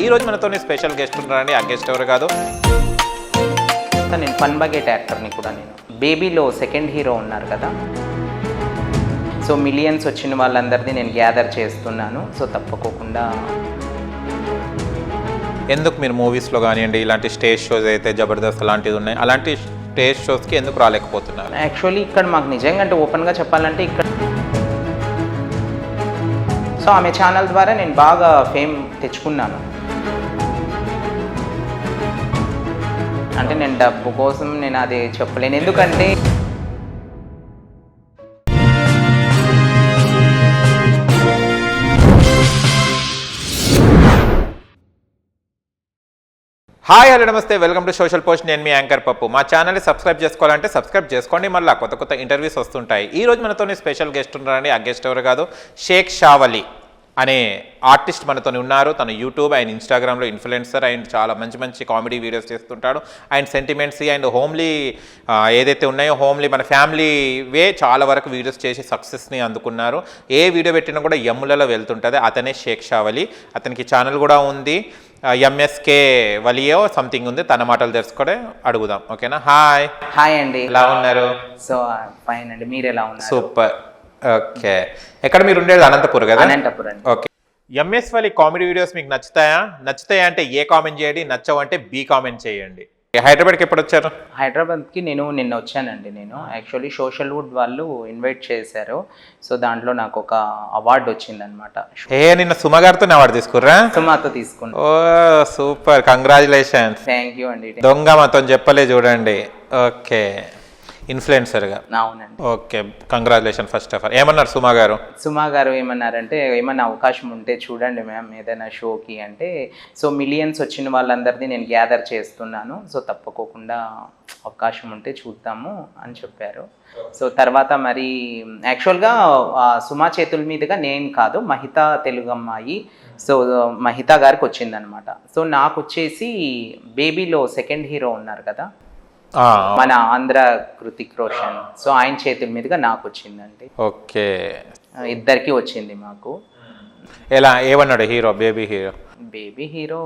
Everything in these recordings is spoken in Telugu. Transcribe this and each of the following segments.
ఈ రోజు మనతోని స్పెషల్ గెస్ట్ ఉన్నారండి. ఆ గెస్ట్ ఎవరు కాదు, నేను ఫన్ బకెట్ యాక్టర్ని కూడా. నేను బేబీలో సెకండ్ హీరో ఉన్నారు కదా, సో మిలియన్స్ వచ్చిన వాళ్ళందరినీ నేను గ్యాదర్ చేస్తున్నాను. సో తప్పకోకుండా ఎందుకు మీరు మూవీస్లో కానివ్వండి, ఇలాంటి స్టేజ్ షోస్ అయితే జబర్దస్త్ అలాంటివి ఉన్నాయి, అలాంటి స్టేజ్ షోస్కి ఎందుకు రాలేకపోతున్నారు? యాక్చువల్లీ ఇక్కడ మాకు నిజంగా అంటే ఓపెన్గా చెప్పాలంటే ఇక్కడ సో ఆమె ఛానల్ ద్వారా నేను బాగా ఫేమ్ తెచ్చుకున్నాను. అంటే నేను డబ్బు కోసం నేను అది చెప్పలేను, ఎందుకంటే హాయ్ హలో నమస్తే, వెల్కమ్ టు సోషల్ పోస్ట్. నేను మీ యాంకర్ పప్పు. మా ఛానల్ని సబ్స్క్రైబ్ చేసుకోవాలంటే సబ్స్క్రైబ్ చేసుకోండి. మళ్ళీ కొత్త కొత్త ఇంటర్వ్యూస్ వస్తుంటాయి. ఈ రోజు మనతోని స్పెషల్ గెస్ట్ ఉన్నారండి. ఆ గెస్ట్ ఎవరు కాదు, షేక్ షావలి అనే ఆర్టిస్ట్ మనతో ఉన్నారు. తను యూట్యూబ్ అండ్ ఇన్స్టాగ్రామ్లో ఇన్ఫ్లుయెన్సర్ అండ్ చాలా మంచి మంచి కామెడీ వీడియోస్ చేస్తుంటాడు. అండ్ సెంటిమెంట్స్ అండ్ హోమ్లీ ఏదైతే ఉన్నాయో హోమ్లీ మన ఫ్యామిలీ వే చాలా వరకు వీడియోస్ చేసి సక్సెస్ని అందుకున్నారు. ఏ వీడియో పెట్టినా కూడా ఎమ్ములలో వెళ్తుంటుంది. అతనే షేక్ షావలి. అతనికి ఛానల్ కూడా ఉంది, ఎంఎస్కే వలియో సంథింగ్ ఉంది. తన మాటలు తెలుసుకొని అడుగుదాం. ఓకేనా? హాయ్. హాయ్ అండి, ఎలా ఉన్నారు? సో ఫైన్ అండి, మీరు ఎలా ఉన్నారు? సూపర్. ఓకే, ఎక్కడ మీరు ఉండేది? అనంతపురం కదా? అనంతపురం. ఓకే. ఎంఎస్ వలి కామెడీ వీడియోస్ మీకు నచ్చుతాయా? నచ్చుతాయా అంటే ఏ కామెంట్ చేయండి, నచ్చవంటే బి కామెంట్ చేయండి. హైదరాబాద్కి ఎప్పుడు వచ్చారు? హైదరాబాద్కి నేను నిన్న వచ్చానండి. నేను యాక్చువల్లీ సోషల్ వుడ్ వాళ్ళు ఇన్వైట్ చేశారు. సో దాంట్లో నాకు ఒక అవార్డు వచ్చిందనమాట. నిన్న సుమ గారితో అవార్డు తీసుకుర్రా? సుమాతో తీసుకున్నా. ఓ సూపర్, కంగ్రాచులేషన్స్. థ్యాంక్ యూ అండి. దొంగ మాతో చెప్పలే చూడండి. ఓకే, ఇన్ఫ్లుయెన్సర్గా. అవునండి. Okay, congratulation first of all. ఏమన్నారు సుమా గారు? సుమా గారు ఏమన్నారంటే, ఏమన్నా అవకాశం ఉంటే చూడండి మ్యామ్ ఏదైనా షోకి అంటే, సో మిలియన్స్ వచ్చిన వాళ్ళందరినీ నేను గ్యాదర్ చేస్తున్నాను, సో తప్పకోకుండా అవకాశం ఉంటే చూద్దాము అని చెప్పారు. సో తర్వాత మరి యాక్చువల్గా సుమా చేతుల మీదుగా నేను కాదు, మహితా తెలుగు అమ్మాయి, సో మహితా గారికి వచ్చిందనమాట. సో నాకు వచ్చేసి బేబీలో సెకండ్ హీరో ఉన్నారు కదా మన ఆంధ్ర కృతిక్ రోషన్, సో ఆయన చేతుల మీదుగా నాకు వచ్చిందండి. ఓకే, ఇద్దరికి వచ్చింది మాకు. ఎలా ఏమన్నాడు హీరో? బేబీ హీరో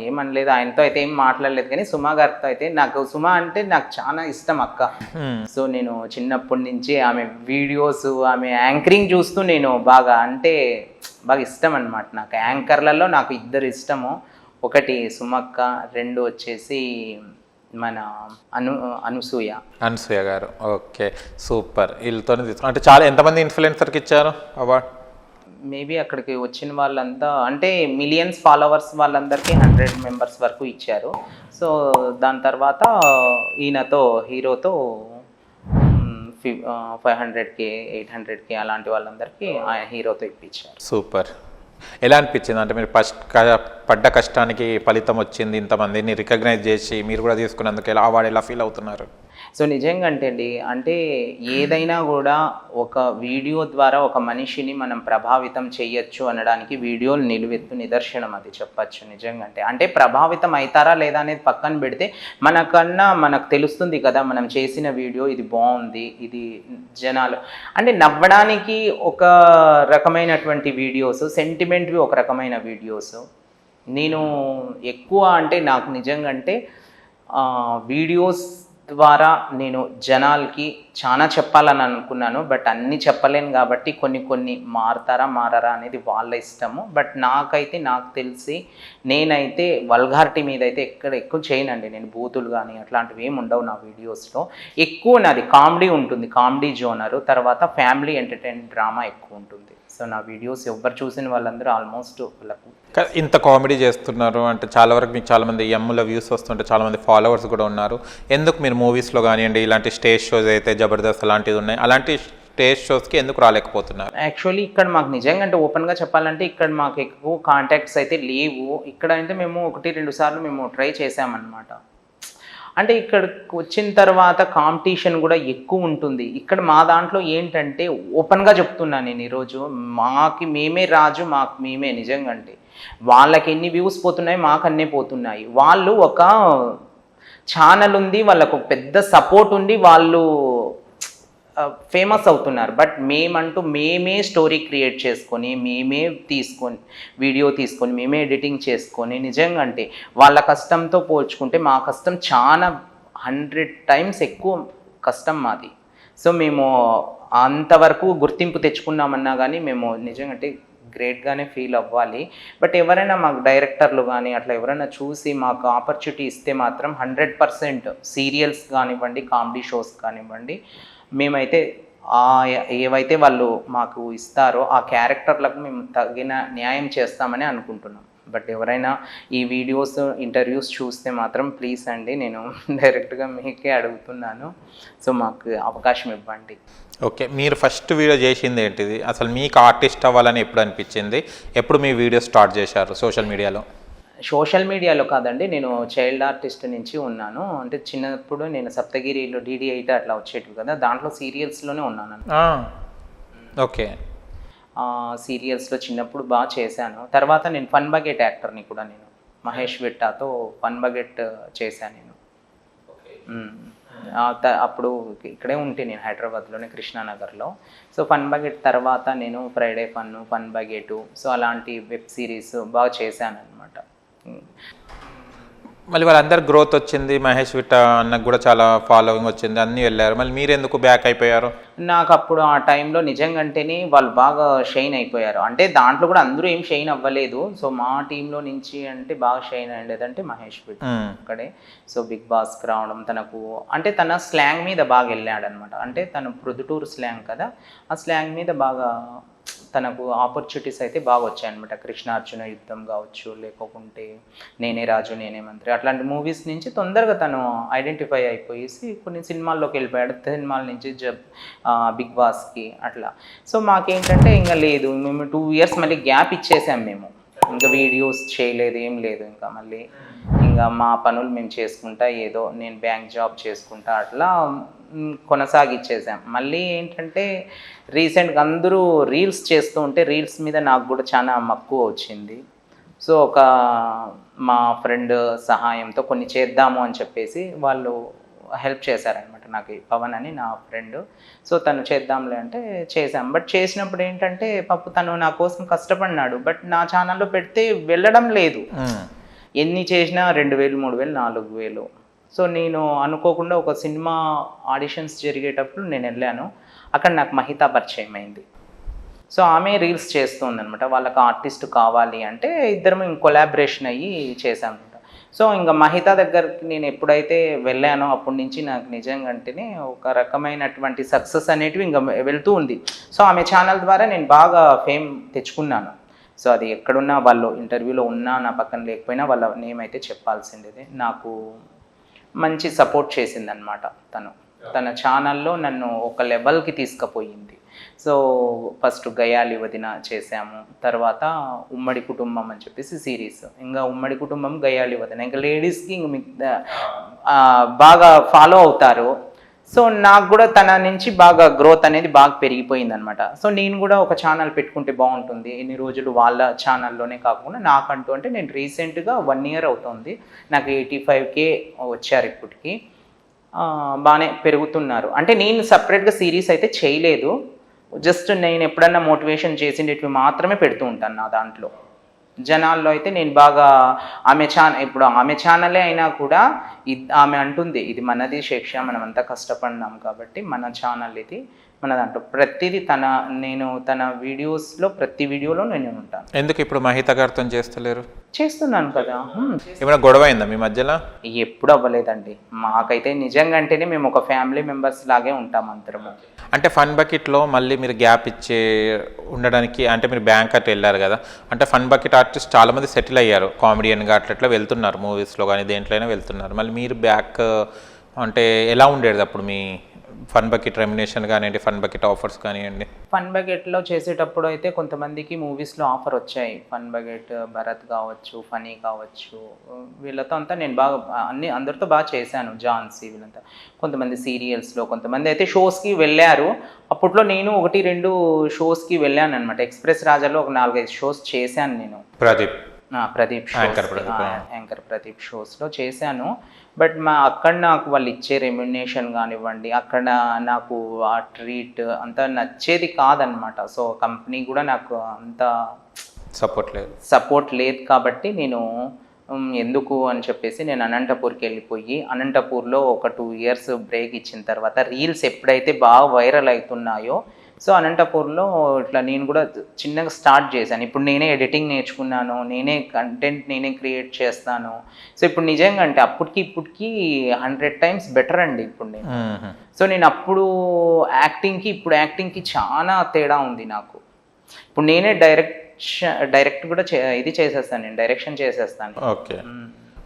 ఏమనలేదు, ఆయనతో అయితే ఏం మాట్లాడలేదు. కానీ సుమా గారితో అయితే, నాకు సుమా అంటే నాకు చాలా ఇష్టం అక్క. సో నేను చిన్నప్పటి నుంచి ఆమె వీడియోస్, ఆమె యాంకరింగ్ చూస్తూ నేను బాగా ఇష్టం అనమాట. నాకు యాంకర్లలో నాకు ఇద్దరు ఇష్టము. ఒకటి సుమక్క, రెండు వచ్చేసి మన అనసూయ గారు. Okay super. వీళ్ళతోనే తీసుకున్నా అంటే చాలా ఎంతమంది ఇన్ఫ్లుయెన్సర్కి ఇచ్చారు అవార్డు? మేబీ అక్కడికి వచ్చిన వాళ్ళంతా అంటే మిలియన్స్ ఫాలోవర్స్ వాళ్ళందరికీ 100 మెంబర్స్ వరకు ఇచ్చారు. సో దాని తర్వాత ఈయనతో హీరోతో 500K 800K అలాంటి వాళ్ళందరికీ ఆయన హీరోతో ఇప్పించారు. సూపర్. ఎలా అనిపించింది అంటే మీరు ఫస్ట్ పడ్డ కష్టానికి ఫలితం వచ్చింది, ఇంతమందిని రికగ్నైజ్ చేసి మీరు కూడా తీసుకున్నందుకు ఎలా అవార్డు ఎలా ఫీల్ అవుతున్నారు? సో నిజంగా అంటే ఏదైనా కూడా ఒక వీడియో ద్వారా ఒక మనిషిని మనం ప్రభావితం చేయొచ్చు అనడానికి వీడియోలు నిలువెత్తు నిదర్శనం, అది చెప్పచ్చు. నిజంగా అంటే ప్రభావితం అవుతారా లేదా అనేది పక్కన పెడితే మనకు తెలుస్తుంది కదా, మనం చేసిన వీడియో ఇది బాగుంది, ఇది జనాలు అంటే నవ్వడానికి ఒక రకమైనటువంటి వీడియోస్, సెంటిమెంట్వి ఒక రకమైన వీడియోస్. నేను ఎక్కువ నాకు నిజంగా వీడియోస్ ద్వారా నేను జనాలకి చాలా చెప్పాలని అనుకున్నాను. బట్ అన్నీ చెప్పలేను కాబట్టి కొన్ని మారరా అనేది వాళ్ళ ఇష్టము. బట్ నాకు తెలిసి నేనైతే వల్గారిటీ మీద అయితే ఎక్కువ చేయనండి. నేను బూతులు కానీ అట్లాంటివి ఏమి ఉండవు నా వీడియోస్లో. ఎక్కువ నాది కామెడీ ఉంటుంది, కామెడీ జోనరు. తర్వాత ఫ్యామిలీ ఎంటర్టైన్మెంట్ డ్రామా ఎక్కువ ఉంటుంది. సో నా వీడియోస్ ఎవరు చూసిన వాళ్ళందరూ ఆల్మోస్ట్ వాళ్ళకు ఇంత కామెడీ చేస్తున్నారు అంటే చాలా వరకు మీకు చాలామంది ఎమ్ముల వ్యూస్ వస్తుంటే చాలామంది ఫాలోవర్స్ కూడా ఉన్నారు. ఎందుకు మీరు మూవీస్లో కానివ్వండి, ఇలాంటి స్టేజ్ షోస్ అయితే జబర్దస్త్ అలాంటివి ఉన్నాయి, అలాంటి స్టేజ్ షోస్కి ఎందుకు రాలేకపోతున్నారు? యాక్చువల్లీ ఇక్కడ మాకు నిజంగా ఓపెన్గా చెప్పాలంటే ఇక్కడ మాకు ఎక్కువ కాంటాక్ట్స్ అయితే లేవు. ఇక్కడ మేము 1-2 సార్లు మేము ట్రై చేసామన్నమాట. అంటే ఇక్కడికి వచ్చిన తర్వాత కాంపిటీషన్ కూడా ఎక్కువ ఉంటుంది. ఇక్కడ మా దాంట్లో ఏంటంటే ఓపెన్గా చెప్తున్నా నేను ఈరోజు, మేమే రాజు, మేమే నిజంగా. వాళ్ళకి ఎన్ని వ్యూస్ పోతున్నాయి, మాకు అన్నే పోతున్నాయి. వాళ్ళు ఒక ఛానల్ ఉంది, వాళ్ళకు పెద్ద సపోర్ట్ ఉంది, వాళ్ళు ఫేమస్ అవుతున్నారు. బట్ మేమే స్టోరీ క్రియేట్ చేసుకొని, మేమే వీడియో తీసుకొని, మేమే ఎడిటింగ్ చేసుకొని, నిజంగా అంటే వాళ్ళ కష్టంతో పోల్చుకుంటే మా కష్టం చాలా 100 times ఎక్కువ కష్టం మాది. సో మేము అంతవరకు గుర్తింపు తెచ్చుకున్నామన్నా కానీ మేము నిజంగా అంటే గ్రేట్గానే ఫీల్ అవ్వాలి. బట్ ఎవరైనా మాకు డైరెక్టర్లు కానీ అట్లా ఎవరైనా చూసి మాకు ఆపర్చునిటీ ఇస్తే మాత్రం 100% సీరియల్స్ కానివ్వండి, కామెడీ షోస్ కానివ్వండి, మేమైతే ఏవైతే వాళ్ళు మాకు ఇస్తారో ఆ క్యారెక్టర్లకు మేము తగిన న్యాయం చేస్తామని అనుకుంటున్నాం. బట్ ఎవరైనా ఈ వీడియోస్, ఇంటర్వ్యూస్ చూస్తే మాత్రం ప్లీజ్ అండి, నేను డైరెక్ట్గా మీకే అడుగుతున్నాను. సో మాకు అవకాశం ఇవ్వండి. ఓకే, మీరు ఫస్ట్ వీడియో చేసింది ఏంటిది? అసలు మీకు ఆర్టిస్ట్ అవ్వాలని ఎప్పుడు అనిపించింది? ఎప్పుడు మీ వీడియో స్టార్ట్ చేశారు సోషల్ మీడియాలో? సోషల్ మీడియాలో కాదండి, నేను చైల్డ్ ఆర్టిస్ట్ నుంచి ఉన్నాను. అంటే చిన్నప్పుడు నేను సప్తగిరిలో DD8 అట్లా వచ్చేటివి కదా, దాంట్లో సీరియల్స్లోనే ఉన్నాను. ఓకే. సీరియల్స్లో చిన్నప్పుడు బాగా చేశాను. తర్వాత నేను ఫన్ బకెట్ యాక్టర్ని కూడా, నేను మహేష్ విట్టాతో ఫన్ బకెట్ చేశాను నేను. అప్పుడు ఇక్కడే ఉంటే నేను హైదరాబాద్లోనే కృష్ణానగర్లో. సో ఫన్ బకెట్ తర్వాత నేను ఫ్రైడే ఫన్ బకెట్, సో అలాంటి వెబ్ సిరీస్ బాగా చేశాను అనమాట. మళ్ళీ వాళ్ళందరు గ్రోత్ వచ్చింది, మహేష్ విట్ట అన్నకు కూడా చాలా ఫాలోయింగ్ వచ్చింది, అన్నీ వెళ్ళారు. మళ్ళీ మీరు ఎందుకు బ్యాక్ అయిపోయారు? నాకు అప్పుడు ఆ టైంలో నిజంగా అంటేనే వాళ్ళు బాగా షైన్ అయిపోయారు. అంటే దాంట్లో కూడా అందరూ ఏం షైన్ అవ్వలేదు. సో మా టీంలో నుంచి అంటే బాగా షైన్ అయ్యేదంటే మహేష్ విట్ట అక్కడే. సో బిగ్ బాస్కి రావడం, తనకు అంటే తన స్లాంగ్ మీద బాగా వెళ్ళాడు అనమాట. అంటే తను ప్రొద్దుటూరు స్లాంగ్ కదా, ఆ స్లాంగ్ మీద బాగా తనకు ఆపర్చునిటీస్ అయితే బాగా వచ్చాయన్నమాట. కృష్ణార్జున యుద్ధం కావచ్చు, లేకపోతే నేనే రాజు నేనే మంత్రి, అట్లాంటి మూవీస్ నుంచి తొందరగా తను ఐడెంటిఫై అయిపోయేసి కొన్ని సినిమాల్లోకి వెళ్ళిపోయాడు. సినిమాల నుంచి బిగ్ బాస్కి అట్లా. సో మాకేంటంటే ఇంకా లేదు, మేము 2 years మళ్ళీ గ్యాప్ ఇచ్చేసాం. మేము ఇంకా వీడియోస్ చేయలేదు, ఏం లేదు. ఇంకా మళ్ళీ ఇంకా మా పనులు మేము చేసుకుంటా, ఏదో నేను బ్యాంక్ జాబ్ చేసుకుంటా అట్లా కొనసాగిచ్చేసాం. మళ్ళీ ఏంటంటే రీసెంట్గా అందరూ రీల్స్ చేస్తూ ఉంటే రీల్స్ మీద నాకు కూడా చాలా మక్కువ వచ్చింది. సో మా ఫ్రెండ్ సహాయంతో కొన్ని చేద్దాము అని చెప్పేసి వాళ్ళు హెల్ప్ చేశారనమాట నాకు, పవన్ అని నా ఫ్రెండ్. సో తను చేద్దాంలే అంటే చేశాం. బట్ చేసినప్పుడు ఏంటంటే తను నా కోసం కష్టపడినాడు. బట్ నా ఛానల్లో పెడితే వెళ్ళడం లేదు. ఎన్ని చేసినా 2000, 3000, 4000. సో నేను అనుకోకుండా ఒక సినిమా ఆడిషన్స్ జరిగేటప్పుడు నేను వెళ్ళాను. అక్కడ నాకు మహిత పరిచయం అయింది. సో ఆమె రీల్స్ చేస్తుందనమాట. వాళ్ళకి ఆర్టిస్ట్ కావాలి అంటే ఇద్దరం కొలాబరేషన్ అయ్యి చేశామన్నమాట. సో ఇంకా మహిత దగ్గరికి నేను ఎప్పుడైతే వెళ్ళానో అప్పటి నుంచి నాకు నిజంగా అంటేనే ఒక రకమైనటువంటి సక్సెస్ అనేటివి ఇంకా వెళ్తూ ఉంది. సో ఆమె ఛానల్ ద్వారా నేను బాగా ఫేమ్ తెచ్చుకున్నాను. సో అది ఎక్కడున్నా, వాళ్ళు ఇంటర్వ్యూలో ఉన్నా నా పక్కన లేకపోయినా వాళ్ళ నేమ్ అయితే చెప్పాల్సిందేది. నాకు మంచి సపోర్ట్ చేసిందనమాట తన ఛానల్లో నన్ను ఒక లెవెల్కి తీసుకుపోయింది. సో ఫస్ట్ గయాలి వదిన చేసాము, తర్వాత ఉమ్మడి కుటుంబం అని చెప్పేసి సిరీస్, ఇంకా ఉమ్మడి కుటుంబం, గయాలి వదిన, ఇంకా లేడీస్కి ఇంక బాగా ఫాలో అవుతారు. సో నాకు కూడా తన నుంచి బాగా గ్రోత్ అనేది బాగా పెరిగిపోయింది అనమాట. సో నేను కూడా ఒక ఛానల్ పెట్టుకుంటే బాగుంటుంది, ఎన్ని రోజులు వాళ్ళ ఛానల్లోనే కాకుండా నాకంటూ. అంటే నేను రీసెంట్గా 1 year అవుతుంది, నాకు 85K వచ్చారు ఇప్పటికి. బాగానే పెరుగుతున్నారు. అంటే నేను సపరేట్గా సిరీస్ అయితే చేయలేదు, జస్ట్ నేను ఎప్పుడన్నా మోటివేషన్ చేసిండేటివి మాత్రమే పెడుతూ ఉంటాను నా దాంట్లో. జనాల్లో అయితే నేను బాగా ఇప్పుడు ఆమె ఛానలే అయినా కూడా ఆమె అంటుంది, ఇది మనది శిక్ష, మనమంతా కష్టపడినాం కాబట్టి మన ఛానల్ ఇది, మన దాంట్లో ప్రతిదీ తన వీడియోస్లో ప్రతి వీడియోలో నేను ఉంటాను. ఎందుకు ఇప్పుడు మహిత గారితో చేస్తలేరు? చేస్తున్నాను కదా. ఏమైనా గొడవ అయిందా మీ మధ్యలో? ఎప్పుడు అవ్వలేదండి. మాకైతే నిజంగా అంటేనే మేము ఒక ఫ్యామిలీ మెంబర్స్ లాగే ఉంటాం అందరము. అంటే ఫన్ బకెట్లో మళ్ళీ మీరు గ్యాప్ ఇచ్చే ఉండడానికి, అంటే మీరు బ్యాంక్ అట్లా వెళ్ళారు కదా, అంటే ఫన్ బకెట్ ఆర్టిస్ట్ చాలామంది సెటిల్ అయ్యారు, కామెడియన్గా అట్లా వెళ్తున్నారు, మూవీస్లో కానీ దేంట్లోనే వెళ్తున్నారు. మళ్ళీ మీరు బ్యాక్ అంటే ఎలా ఉండేది అప్పుడు మీ ఫన్ బకెట్ రెమ్యునేషన్ కానివ్వండి, ఫన్ బకెట్ ఆఫర్స్ కానివ్వండి? ఫన్ బకెట్లో చేసేటప్పుడు అయితే కొంతమందికి మూవీస్లో ఆఫర్ వచ్చాయి. ఫన్ బకెట్, భరత్ కావచ్చు, ఫనీ కావచ్చు, వీళ్ళతో అంతా నేను బాగా అందరితో బాగా చేశాను. ఝాన్సీ వీళ్ళంతా, కొంతమంది సీరియల్స్లో, కొంతమంది అయితే షోస్కి వెళ్ళారు. అప్పట్లో నేను 1-2 షోస్కి వెళ్ళాను అనమాట. ఎక్స్ప్రెస్ రాజాలో ఒక 4-5 షోస్ చేశాను నేను. ప్రదీప్ యాంకర్ ప్రదీప్ షోస్లో చేశాను. బట్ అక్కడ నాకు వాళ్ళు ఇచ్చే రెమ్యునేషన్ కానివ్వండి, అక్కడ నాకు ఆ ట్రీట్ అంత నచ్చేది కాదనమాట. సో కంపెనీ కూడా నాకు అంత సపోర్ట్ లేదు కాబట్టి నేను ఎందుకు అని చెప్పేసి నేను అనంతపూర్కి వెళ్ళిపోయి, అనంతపూర్లో ఒక 2 years బ్రేక్ ఇచ్చిన తర్వాత రీల్స్ ఎప్పుడైతే బాగా వైరల్ అవుతున్నాయో, సో అనంతపూర్లో ఇట్లా నేను కూడా చిన్నగా స్టార్ట్ చేశాను. ఇప్పుడు నేనే ఎడిటింగ్ నేర్చుకున్నాను, నేనే కంటెంట్ నేనే క్రియేట్ చేస్తాను. సో ఇప్పుడు నిజంగా అంటే అప్పటికి ఇప్పటికి 100 times బెటర్ అండి ఇప్పుడు నేను. సో నేను అప్పుడు యాక్టింగ్కి ఇప్పుడు యాక్టింగ్కి చాలా తేడా ఉంది నాకు. ఇప్పుడు నేనే డైరెక్ట్ కూడా ఇది చేసేస్తాను, నేను డైరెక్షన్ చేసేస్తాను. ఓకే,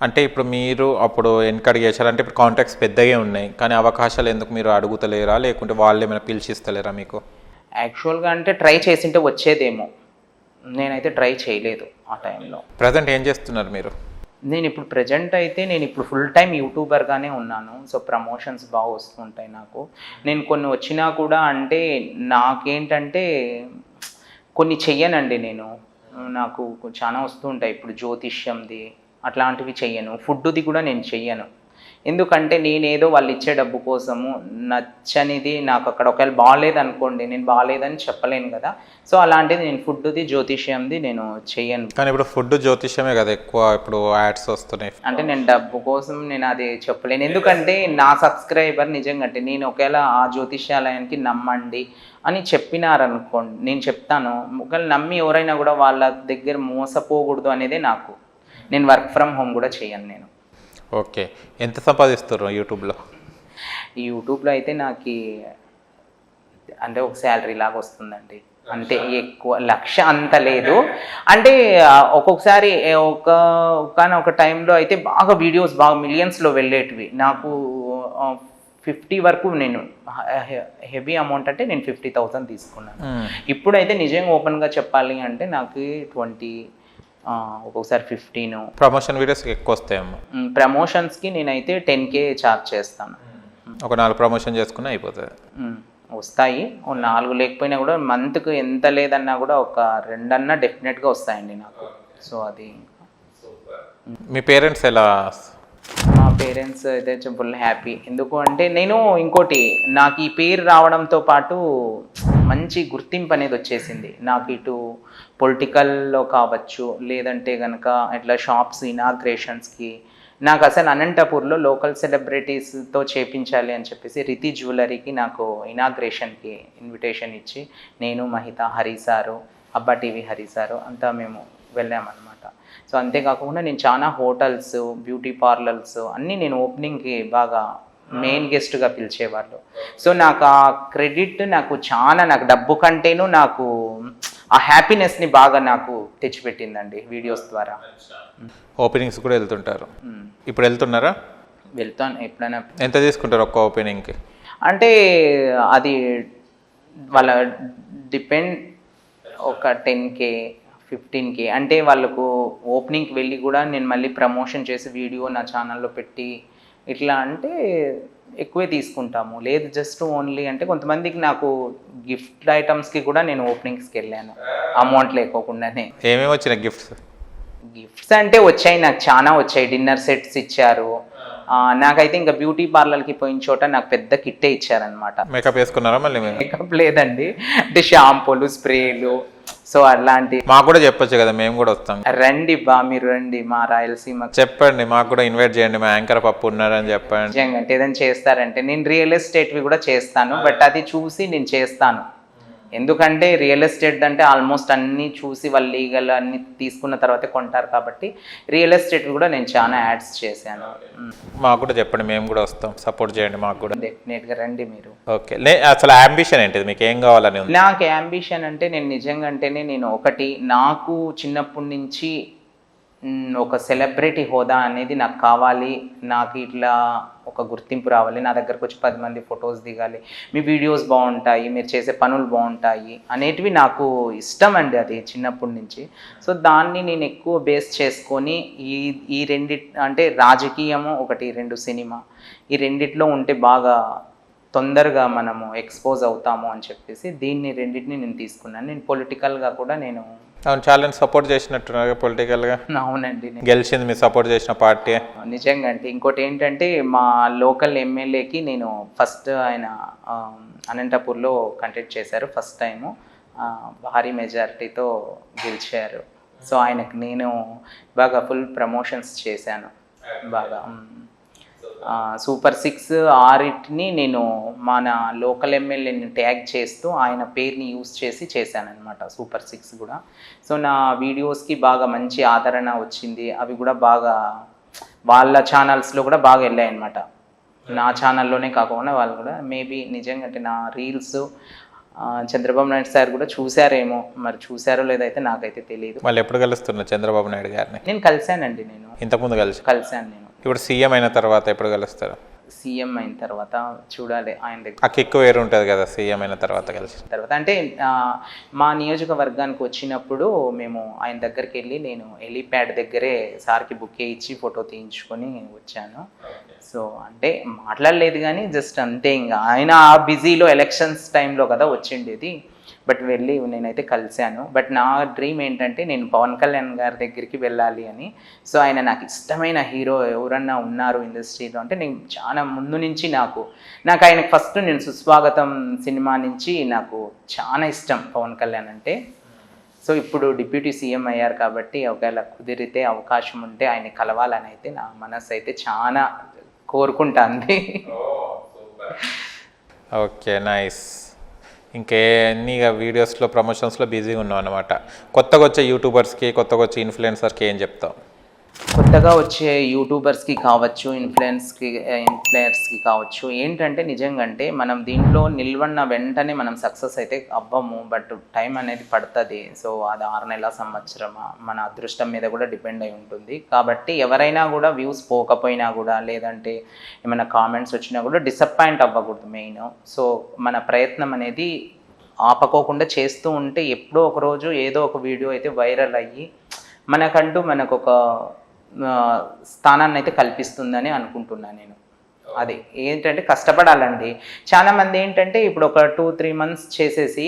అంటే ఇప్పుడు మీరు అప్పుడు వెనకడిగి చేశారంటే ఇప్పుడు కాంటాక్ట్స్ పెద్దగా ఉన్నాయి, కానీ అవకాశాలు ఎందుకు మీరు అడుగుతలేరా, లేకుంటే వాళ్ళు ఏమైనా పిలిచిస్తలేరా మీకు? యాక్చువల్గా అంటే ట్రై చేసింటే వచ్చేదేమో, నేనైతే ట్రై చేయలేదు ఆ టైంలో. ప్రజెంట్ ఏం చేస్తున్నారు మీరు? నేను ఇప్పుడు ప్రజెంట్ అయితే నేను ఇప్పుడు ఫుల్ టైం యూట్యూబర్గానే ఉన్నాను. సో ప్రమోషన్స్ బాగా వస్తుంటాయి నాకు. నేను కొన్ని వచ్చినా కూడా అంటే నాకేంటంటే కొన్ని చెయ్యనండి నేను, నాకు చాలా వస్తుంటాయి. ఇప్పుడు జ్యోతిష్యంది అట్లాంటివి చెయ్యను, ఫుడ్ది కూడా నేను చెయ్యను. ఎందుకంటే నేనేదో వాళ్ళు ఇచ్చే డబ్బు కోసము నచ్చనిది నాకు అక్కడ ఒకవేళ బాగాలేదనుకోండి, నేను బాగాలేదని చెప్పలేను కదా. సో అలాంటిది నేను ఫుడ్ది జ్యోతిష్యంది నేను చెయ్యను. కానీ ఇప్పుడు ఫుడ్ జ్యోతిష్యమే కదా ఎక్కువ ఇప్పుడు యాడ్స్ వస్తున్నాయి. అంటే నేను డబ్బు కోసం నేను అది చెప్పలేను. ఎందుకంటే నా సబ్స్క్రైబర్ నిజంగా అంటే నేను ఒకవేళ ఆ జ్యోతిష్యాలయానికి నమ్మండి అని చెప్పినారనుకోండి, నేను చెప్తాను. ఒకవేళ నమ్మి ఎవరైనా కూడా వాళ్ళ దగ్గర మోసపోకూడదు అనేదే నాకు. నేను వర్క్ ఫ్రమ్ హోమ్ కూడా చేయను నేను. ఓకే, ఎంత సంపాదిస్తారు యూట్యూబ్లో? యూట్యూబ్లో అయితే నాకు అంటే ఒక శాలరీ లాగా వస్తుందండి, అంటే ఎక్కువ 1,00,000 అంత లేదు. అంటే ఒక్కొక్కసారి ఒక టైంలో అయితే బాగా వీడియోస్ బాగా మిలియన్స్లో వెళ్ళేటివి. నాకు 50 వరకు నేను హెవీ అమౌంట్ అంటే నేను 50,000 తీసుకున్నాను. ఇప్పుడైతే నిజంగా ఓపెన్గా చెప్పాలి అంటే నాకు 20, ఒక్కొక్కసారి 15. ప్రమోషన్ వీడియోస్ ఎక్కువ వస్తాయమ్మా. ప్రమోషన్స్కి నేనైతే 10K ఛార్జ్ చేస్తాను. ఒక 4 ప్రమోషన్ చేసుకుని అయిపోతుంది. వస్తాయి, 4 లేకపోయినా కూడా మంత్కి ఎంత లేదన్నా కూడా ఒక 2 అన్నా డెఫినెట్గా వస్తాయండి నాకు. సో అది. మీ పేరెంట్స్ ఎలా? మా పేరెంట్స్ అయితే ఫుల్ హ్యాపీ. ఎందుకు అంటే నేను ఇంకోటి, నాకు ఈ పేరు రావడంతో పాటు మంచి గుర్తింపు అనేది వచ్చేసింది నాకు. ఇటు పొలిటికల్లో కావచ్చు, లేదంటే కనుక ఇట్లా షాప్స్ ఇనాగ్రేషన్స్కి నాకు అసలు అనంతపూర్లో లోకల్ సెలబ్రిటీస్తో చేపించాలి అని చెప్పేసి రితి జ్యువెలరీకి నాకు ఇనాగ్రేషన్కి ఇన్విటేషన్ ఇచ్చి నేను, మహిత, హరిసారు, అబ్బా టీవీ హరిసారు అంతా మేము వెళ్ళామన్నమాట. సో అంతేకాకుండా నేను చాలా హోటల్స్, బ్యూటీ పార్లర్స్ అన్నీ నేను ఓపెనింగ్కి బాగా మెయిన్ గెస్ట్గా పిలిచేవాళ్ళు. సో నాకు ఆ క్రెడిట్ నాకు చాలా, నాకు డబ్బు కంటేను నాకు ఆ హ్యాపీనెస్ని బాగా నాకు తెచ్చిపెట్టిందండి వీడియోస్ ద్వారా. ఓపెనింగ్స్ కూడా వెళ్తుంటారు, ఇప్పుడు వెళ్తున్నారా? వెళ్తాను ఎప్పుడైనా. ఎంత తీసుకుంటారు ఒక్క ఓపెనింగ్కి? అంటే అది వాళ్ళ డిపెండ్, ఒక 10K 15K. అంటే వాళ్ళకు ఓపెనింగ్కి వెళ్ళి కూడా నేను మళ్ళీ ప్రమోషన్ చేసి వీడియో నా ఛానల్లో పెట్టి ఇట్లా అంటే ఎక్కువే తీసుకుంటాము. లేదు జస్ట్ ఓన్లీ అంటే కొంతమందికి నాకు గిఫ్ట్ ఐటమ్స్కి కూడా నేను ఓపెనింగ్స్కి వెళ్ళాను అమౌంట్ లేకోకుండానే. ఏమేమి వచ్చినాయి గిఫ్ట్స్? గిఫ్ట్స్ అంటే వచ్చాయి, నాకు చాలా వచ్చాయి. డిన్నర్ సెట్స్ ఇచ్చారు. నాకైతే ఇంకా బ్యూటీ పార్లర్కి పోయిన చోట నాకు పెద్ద కిట్టే ఇచ్చారనమాట. మేకప్ వేసుకున్నారా మళ్ళీ? మేకప్ లేదండి, అంటే షాంపూలు, స్ప్రేలు, సో అలాంటి. మాకు కూడా చెప్పొచ్చు కదా, మేము కూడా వస్తాం. రండి మీరు రండి మా రాయలసీమ. చెప్పండి, మాకు కూడా ఇన్వైట్ చేయండి. మా యాంకర్ పప్పు ఉన్నారని చెప్పండి. నిజంగా అంటే ఏదైనా చేస్తారంటే నేను రియల్ ఎస్టేట్వి కూడా చేస్తాను, బట్ అది చూసి నేను చేస్తాను. ఎందుకంటే రియల్ ఎస్టేట్ అంటే ఆల్మోస్ట్ అన్నీ చూసి వాళ్ళు లీగల్ అన్ని తీసుకున్న తర్వాతే కొంటారు కాబట్టి రియల్ ఎస్టేట్ కూడా నేను చాలా యాడ్స్ చేశాను. మాకు కూడా చెప్పండి, మేము కూడా వస్తాం, సపోర్ట్ చేయండి మాకు కూడా. డెఫినెట్గా రండి మీరు. ఓకే, అసలు అంబిషన్ ఏంటిది మీకు? ఏం కావాలని ఉంది? నాకు అంబిషన్ అంటే నేను నిజంగా అంటేనే నేను ఒకటి, నాకు చిన్నప్పటి నుంచి ఒక సెలబ్రిటీ హోదా అనేది నాకు కావాలి. నాకు ఇట్లా ఒక గుర్తింపు రావాలి, నా దగ్గరకు వచ్చి 10 మంది ఫొటోస్ దిగాలి, మీ వీడియోస్ బాగుంటాయి, మీరు చేసే పనులు బాగుంటాయి అనేటివి నాకు ఇష్టం అండి, అది చిన్నప్పటి నుంచి. సో దాన్ని నేను ఎక్కువ బేస్ చేసుకొని ఈ అంటే రాజకీయము ఒకటి, 2 సినిమా, ఈ రెండిట్లో ఉంటే బాగా తొందరగా మనము ఎక్స్పోజ్ అవుతాము అని చెప్పేసి దీన్ని రెండింటిని నేను తీసుకున్నాను. నేను పొలిటికల్గా కూడా నేను అవును, చాలా సపోర్ట్ చేసినట్టున్నారు పొలిటికల్గా. అవునండి. గెలిచింది మీరు సపోర్ట్ చేసిన పార్టీ. నిజంగా అంటే ఇంకోటి ఏంటంటే మా లోకల్ ఎమ్మెల్యేకి నేను ఫస్ట్ ఆయన అనంతపూర్లో కంటెస్ట్ చేశారు ఫస్ట్ టైము, భారీ మెజారిటీతో గెలిచారు. సో ఆయనకు నేను బాగా ఫుల్ ప్రమోషన్స్ చేశాను బాగా. సూపర్ 6 ఆరిట్ని నేను మన లోకల్ ఎమ్మెల్యేని ట్యాగ్ చేస్తూ ఆయన పేరుని యూజ్ చేసి చేశానన్నమాట సూపర్ 6 కూడా. సో నా వీడియోస్కి బాగా మంచి ఆదరణ వచ్చింది. అవి కూడా బాగా వాళ్ళ ఛానల్స్లో కూడా బాగా వెళ్ళాయి అన్నమాట. నా ఛానల్లోనే కాకుండా వాళ్ళు కూడా మేబీ నిజంగా అంటే నా రీల్స్ చంద్రబాబు నాయుడు సార్ కూడా చూసారేమో, మరి చూసారో లేదైతే నాకైతే తెలియదు. వాళ్ళు ఎప్పుడు కలుస్తున్నారు చంద్రబాబు నాయుడు గారిని? నేను కలిశానండి, నేను ఇంతకుముందు కలిశాను నేను. ఇప్పుడు సీఎం అయిన తర్వాత ఎప్పుడు కలుస్తారు? సీఎం అయిన తర్వాత చూడాలి ఆయన దగ్గర. ఆ కిక్ వేరు ఉంటుంది కదా సీఎం అయిన తర్వాత కలిసి. తర్వాత అంటే మా నియోజకవర్గానికి వచ్చినప్పుడు మేము ఆయన దగ్గరికి వెళ్ళి నేను హెలీప్యాడ్ దగ్గరే సార్కి బుక్ ఇచ్చి ఫోటో తీయించుకొని వచ్చాను. సో అంటే మాట్లాడలేదు కానీ జస్ట్ అంతే. ఇంకా ఆయన ఆ బిజీలో ఎలక్షన్స్ టైంలో కదా వచ్చిండేది. బట్ వెళ్ళి నేనైతే కలిశాను. బట్ నా డ్రీమ్ ఏంటంటే నేను పవన్ కళ్యాణ్ గారి దగ్గరికి వెళ్ళాలి అని. సో ఆయన నాకు ఇష్టమైన హీరో ఎవరన్నా ఉన్నారు ఇండస్ట్రీలో అంటే నేను చాలా ముందు నుంచి నాకు ఆయనకు ఫస్ట్ నేను సుస్వాగతం సినిమా నుంచి నాకు చాలా ఇష్టం పవన్ కళ్యాణ్ అంటే. సో ఇప్పుడు డిప్యూటీ సీఎం అయ్యారు కాబట్టి ఒకవేళ కుదిరితే అవకాశం ఉంటే ఆయన కలవాలని అయితే నా మనసు అయితే చాలా కోరుకుంటాంది. Okay, nice. ఇంకెన్ని వీడియోస్లో ప్రమోషన్స్లో బిజీగా ఉన్నావు అనమాట. కొత్తగా వచ్చే యూట్యూబర్స్కి, కొత్తగా వచ్చే ఇన్ఫ్లుయెన్సర్కి ఏం చెప్తావు? కొత్తగా వచ్చే యూట్యూబర్స్కి కావచ్చు, ఇన్ఫ్లుయెన్సర్స్కి కావచ్చు, ఏంటంటే నిజంగా అంటే మనం దీంట్లో నిల్వన్న వెంటనే మనం సక్సెస్ అయితే అవ్వము. బట్ టైం అనేది పడుతుంది. సో అది 6 నెలల సంవత్సరమా మన అదృష్టం మీద కూడా డిపెండ్ అయి ఉంటుంది. కాబట్టి ఎవరైనా కూడా వ్యూస్ పోకపోయినా కూడా లేదంటే ఏమైనా కామెంట్స్ వచ్చినా కూడా డిసప్పాయింట్ అవ్వకూడదు మెయిన్. సో మన ప్రయత్నం అనేది ఆపకోకుండా చేస్తూ ఉంటే ఎప్పుడో ఒక రోజు ఏదో ఒక వీడియో అయితే వైరల్ అయ్యి మనకు ఒక స్థానాన్ని అయితే కల్పిస్తుందని అనుకుంటున్నాను నేను. అది ఏంటంటే కష్టపడాలండి. చాలామంది ఏంటంటే ఇప్పుడు ఒక 2-3 మంత్స్ చేసేసి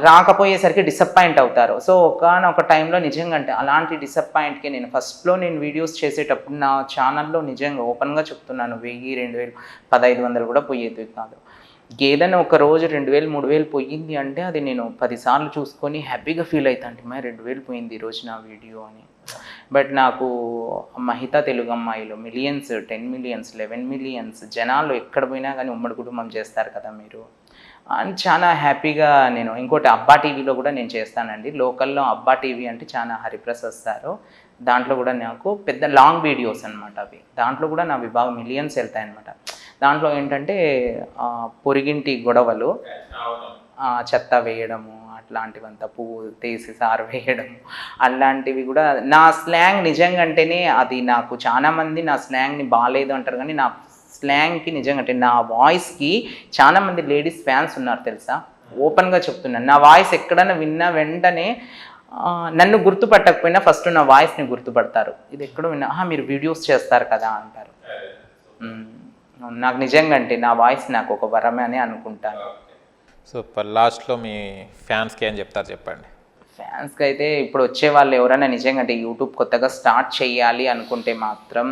రాకపోయేసరికి డిసప్పాయింట్ అవుతారు. సో ఒకనొక టైంలో నిజంగా అంటే అలాంటి డిసప్పాయింట్కి నేను ఫస్ట్లో వీడియోస్ చేసేటప్పుడు నా ఛానల్లో నిజంగా ఓపెన్గా చెప్తున్నాను 1000, 2000, 1500 కూడా పోయేది కాదు. ఏదైనా ఒక రోజు 2000, 3000 పోయింది అంటే అది నేను 10 సార్లు చూసుకొని హ్యాపీగా ఫీల్ అవుతాను. మరి 2000 పోయింది ఈరోజు నా వీడియో అని. బట్ నాకు మహితా తెలుగు అమ్మాయిలు మిలియన్స్, 10 మిలియన్స్, 11 మిలియన్స్ జనాలు ఎక్కడ పోయినా కానీ ఉమ్మడి కుటుంబం చేస్తారు కదా మీరు అని చాలా హ్యాపీగా నేను. ఇంకోటి అబ్బా టీవీలో కూడా నేను చేస్తానండి. లోకల్లో అబ్బా టీవీ అంటే చాలా హరిప్రసాద్ సారు. దాంట్లో కూడా నాకు పెద్ద లాంగ్ వీడియోస్ అనమాట అవి. దాంట్లో కూడా నా విభాగం మిలియన్స్ వెళ్తాయి అనమాట. దాంట్లో ఏంటంటే పొరిగింటి గొడవలు, చెత్త వేయడము, అట్లాంటివంతా పువ్వు తీసి సారు వేయడము, అలాంటివి కూడా నా స్లాంగ్ నిజంగా అంటేనే అది నాకు చాలామంది నా స్లాంగ్ని బాగాలేదు అంటారు కానీ నా స్లాంగ్కి నిజంగా అంటే నా వాయిస్కి చాలామంది లేడీస్ ఫ్యాన్స్ ఉన్నారు తెలుసా. ఓపెన్గా చెప్తున్నాను. నా వాయిస్ ఎక్కడైనా విన్నా వెంటనే నన్ను గుర్తుపట్టకపోయినా ఫస్ట్ నా వాయిస్ని గుర్తుపడతారు. ఇది ఎక్కడో విన్నా, మీరు వీడియోస్ చేస్తారు కదా అంటారు. నాకు నిజంగా అంటే నా వాయిస్ నాకు ఒక వరమే అని అనుకుంటాను. సూపర్. లాస్ట్లో మీ ఫ్యాన్స్కి ఏం చెప్తారు చెప్పండి? ఫ్యాన్స్కి అయితే ఇప్పుడు వచ్చే వాళ్ళు ఎవరైనా నిజంగా అంటే యూట్యూబ్ కొత్తగా స్టార్ట్ చేయాలి అనుకుంటే మాత్రం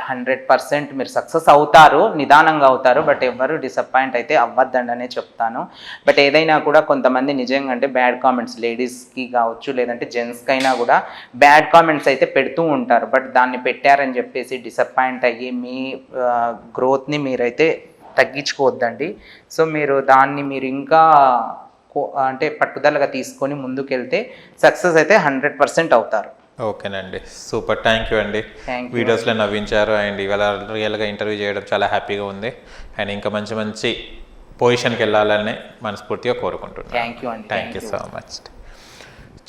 100% మీరు సక్సెస్ అవుతారు, నిదానంగా అవుతారు. బట్ ఎవరు డిసప్పాయింట్ అయితే అవ్వద్దండి అనే చెప్తాను. బట్ ఏదైనా కూడా కొంతమంది నిజంగా అంటే బ్యాడ్ కామెంట్స్ లేడీస్కి కావచ్చు లేదంటే జెంట్స్కి అయినా కూడా బ్యాడ్ కామెంట్స్ అయితే పెడుతూ ఉంటారు. బట్ దాన్ని పెట్టారని చెప్పేసి డిసప్పాయింట్ అయ్యి మీ గ్రోత్ని మీరైతే తగ్గించుకోవద్దండి. సో మీరు ఇంకా అంటే పట్టుదలగా తీసుకొని ముందుకెళ్తే సక్సెస్ అయితే 100% అవుతారు. ఓకేనండి, సూపర్. థ్యాంక్ యూ అండి. వీడియోస్లో నవ్వించారు అండ్ ఇవాళ రియల్గా ఇంటర్వ్యూ చేయడం చాలా హ్యాపీగా ఉంది. అండ్ ఇంకా మంచి మంచి పొజిషన్కి వెళ్ళాలని మనస్ఫూర్తిగా కోరుకుంటున్నాను. Thank you so much.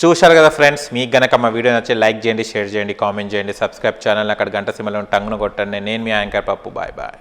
చూశారు కదా ఫ్రెండ్స్, మీకు గనక మా వీడియో నచ్చి లైక్ చేయండి, షేర్ చేయండి, కామెంట్ చేయండి, సబ్స్క్రైబ్ ఛానల్ అక్కడ గంట సింబల్ టంగును కొట్టండి. నేను మీ యాంకర్ పప్పు. Bye bye.